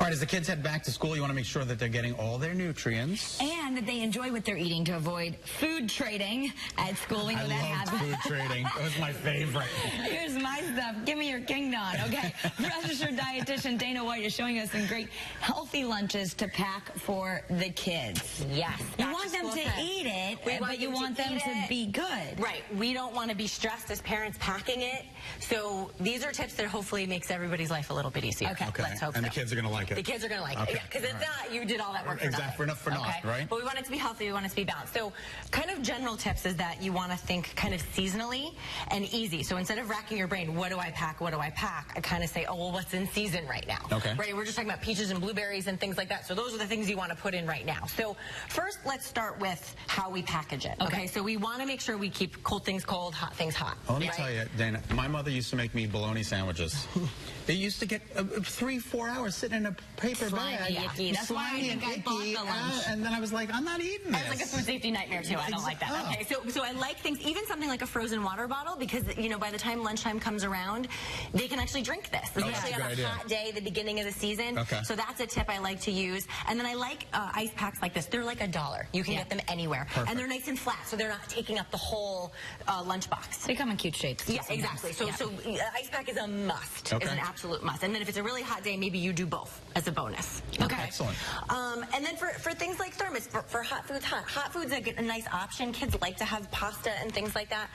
right, as the kids head back to school, you want to make sure that they're getting all their nutrients. And that they enjoy what they're eating to avoid food trading at school. We know I that loved happens. food trading. That was my favorite. Here's my stuff. Give me your kingdom. Okay. Registered dietitian Dana White is showing us some great healthy lunches to pack for the kids. Yes. You want them to eat it, but you want them to be good. Right. We don't want to be stressed as parents packing it. So these are tips that hopefully makes everybody's life a little bit easier. Okay. Let's hope And so. the kids are going to like it. The kids are going to like it. Yeah, because if not, you did all that work for Exactly. nothing. For naught, right? But we want it to be healthy. We want it to be balanced. So kind of general tips is that you want to think kind of seasonally and easy. So instead of racking your brain, what do I pack? What do I pack? I kind of say, oh, well, what's in season right now? Okay. Right? We're just talking about peaches and blueberries and things like that. So those are the things you want to put in right now. So first, let's start with how we package it. Okay. So we want to make sure we keep cold things cold, hot things hot. Let me tell you, Dana, my mother used to make me bologna sandwiches. They used to get 3-4 hours sitting in a paper bag. Yucky. That's why I think I bought the lunch. And then I was like, I'm not eating this. It's like a food safety nightmare too. I don't like that. Oh. Okay, so I like things, even something like a frozen water bottle, because by the time lunchtime comes around, they can actually drink this, especially on a hot day, the beginning of the season. Okay. So that's a tip I like to use. And then I like ice packs like this. They're like $1. You can get them anywhere, Perfect. and they're nice and flat, so they're not taking up the whole lunchbox. They come in cute shapes. Yeah, exactly. So ice pack is a must. Okay. Is an absolute must. And then if it's a really hot day, maybe you do both as a bonus. Okay. Excellent. And then for things like Thermos, for hot food's a nice option. Kids like to have pasta and things like that.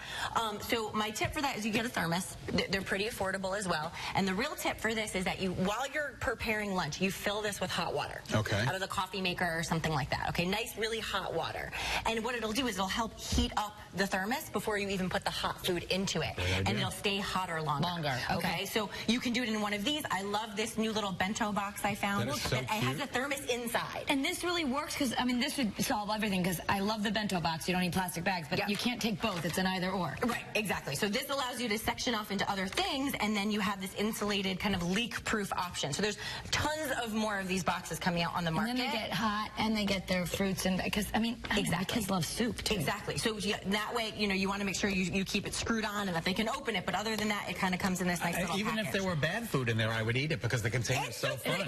So my tip for that is you get a Thermos. They're pretty affordable as well. And the real tip for this is that while you're preparing lunch, you fill this with hot water. Okay. Out of the coffee maker or something like that. Okay, nice, really hot water. And what it'll do is it'll help heat up the Thermos before you even put the hot food into it. And it'll stay hotter longer. Okay, so you can do it in one of these. I love this new little bento box I found. That is so It has a Thermos inside. And this really works because, I mean, this would solve everything because I love the bento box. You don't need plastic bags, but you can't take both. It's an either or. Right, exactly. So this allows you to section off into other things, and then you have this insulated kind of leak-proof option. So there's tons of more of these boxes coming out on the market. And then they get hot, and they get their fruits, and because, I mean, my kids love soup, too. Exactly. So that way, you want to make sure you keep it screwed on and that they can open it, but other than that, it kind of comes in this nice little Even package. if there were bad food in there, I would eat it because the container's so fun.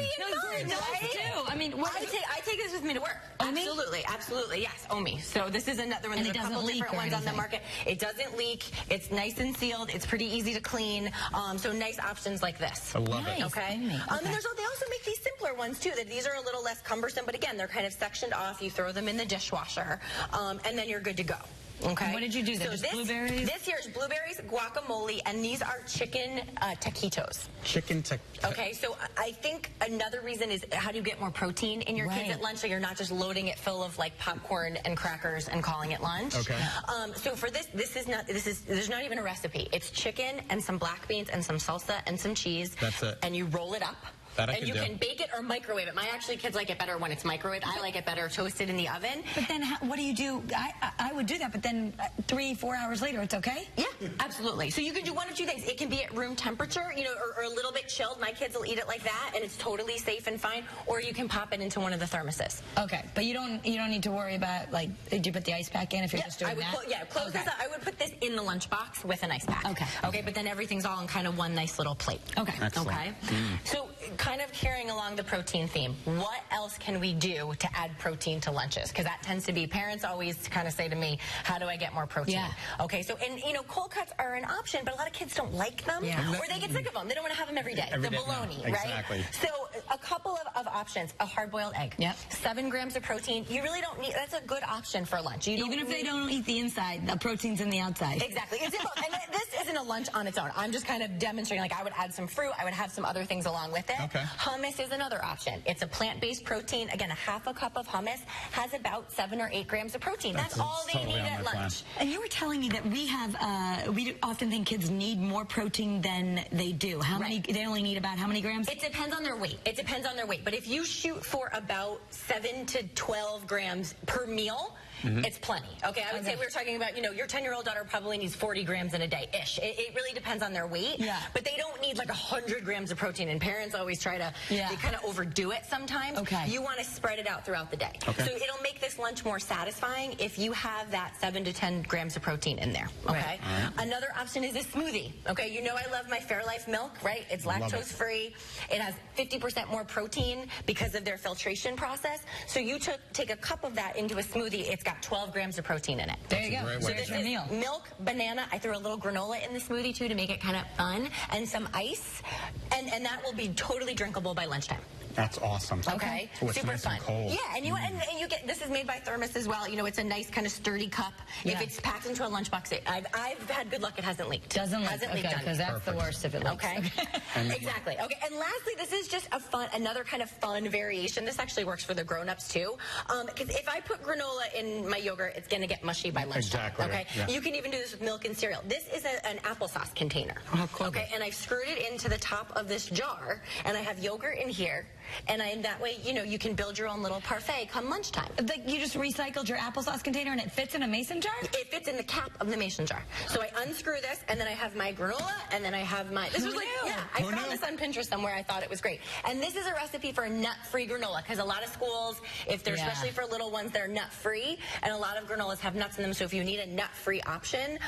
I mean, I take this with me to work. Absolutely, yes, Omi. So this is another one. There's a couple different ones on the market. It doesn't leak. It's nice and sealed. It's pretty easy to clean. So nice options like this. I love it. Okay. And they also make these simpler ones too. These are a little less cumbersome, but again, they're kind of sectioned off. You throw them in the dishwasher, and then you're good to go. Okay. What did you do? Just blueberries? This here is blueberries, guacamole, and these are chicken taquitos. Okay, so I think another reason is how do you get more protein in your kids at lunch so you're not just loading it full of like popcorn and crackers and calling it lunch. Okay. So for there's not even a recipe. It's chicken and some black beans and some salsa and some cheese. That's it. And you roll it up. And you can bake it or microwave it. My kids like it better when it's microwaved. I like it better toasted in the oven. But then what do you do? I would do that, but then 3-4 hours later, it's okay? Yeah, absolutely. So you can do one of two things. It can be at room temperature, or a little bit chilled. My kids will eat it like that, and it's totally safe and fine. Or you can pop it into one of the thermoses. Okay, but you don't need to worry about, like, did you put the ice pack in if you're just doing that? Close this up. I would put this in the lunchbox with an ice pack. Okay, but then everything's all in kind of one nice little plate. Okay. Excellent. Okay. So kind of carrying along the protein theme, what else can we do to add protein to lunches? Because that tends to be, parents always kind of say to me, how do I get more protein? Yeah. Okay, so, and cold cuts are an option, but a lot of kids don't like them, or they get sick of them. They don't want to have them every day. The bologna, right? Exactly. So a couple of options, a hard-boiled egg. 7 grams of protein. You really don't need, that's a good option for lunch. Even if they don't eat the inside, the protein's in the outside. Exactly. And this isn't a lunch on its own. I'm just kind of demonstrating, like I would add some fruit, I would have some other things along with it. Okay. Hummus is another option. It's a plant-based protein. Again, a half a cup of hummus has about 7 or 8 grams of protein. That's all they need at lunch. And you were telling me that we often think kids need more protein than they do. How many? They only need about how many grams? It depends on their weight. But if you shoot for about 7 to 12 grams per meal, it's plenty. Okay, I would say we were talking about, your 10-year-old daughter probably needs 40 grams in a day-ish. It really depends on their weight. Yeah. But they don't need like 100 grams of protein, and parents always try to they kind of overdo it sometimes. Okay. You want to spread it out throughout the day. Okay. So it'll make this lunch more satisfying if you have that 7 to 10 grams of protein in there. Okay. Another option is a smoothie. Okay, I love my Fairlife milk, right? It's lactose free. It has 50% more protein protein because of their filtration process. So you take a cup of that into a smoothie, it's got 12 grams of protein in it. There you go. So this is milk, banana. I threw a little granola in the smoothie too to make it kind of fun, and some ice, and that will be totally drinkable by lunchtime. That's awesome. Okay, so it's super nice fun. And cold. Yeah, and you get this is made by Thermos as well. You know, it's a nice kind of sturdy cup. Yeah. If it's packed into a lunchbox, I've had good luck. It hasn't leaked. Doesn't leak. Hasn't Okay, leaked because that's the worst if it leaks. Okay. Exactly. Okay. And lastly, this is just another kind of fun variation. This actually works for the grown-ups too. Because if I put granola in my yogurt, it's going to get mushy by lunchtime. Exactly. Okay. Yeah. You can even do this with milk and cereal. This is an applesauce container. Oh, cool. Okay. And I've screwed it into the top of this jar, and I have yogurt in here, and that way, you know, you can build your own little parfait come lunchtime. You just recycled your applesauce container and it fits in a mason jar? It fits in the cap of the mason jar. So I unscrew this, and then I have my granola, and then I have my... This was like, yeah, I found this on Pinterest somewhere. I thought it was great. And this is a recipe for a nut-free granola, because a lot of schools, if they're especially for little ones, they're nut-free, and a lot of granolas have nuts in them. So if you need a nut-free option,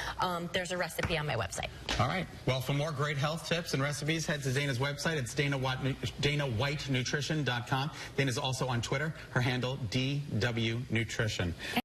there's a recipe on my website. All right. Well, for more great health tips and recipes, head to Dana's website. It's DanaWhiteNutrition.com. Dana's also on Twitter. Her handle, DW Nutrition.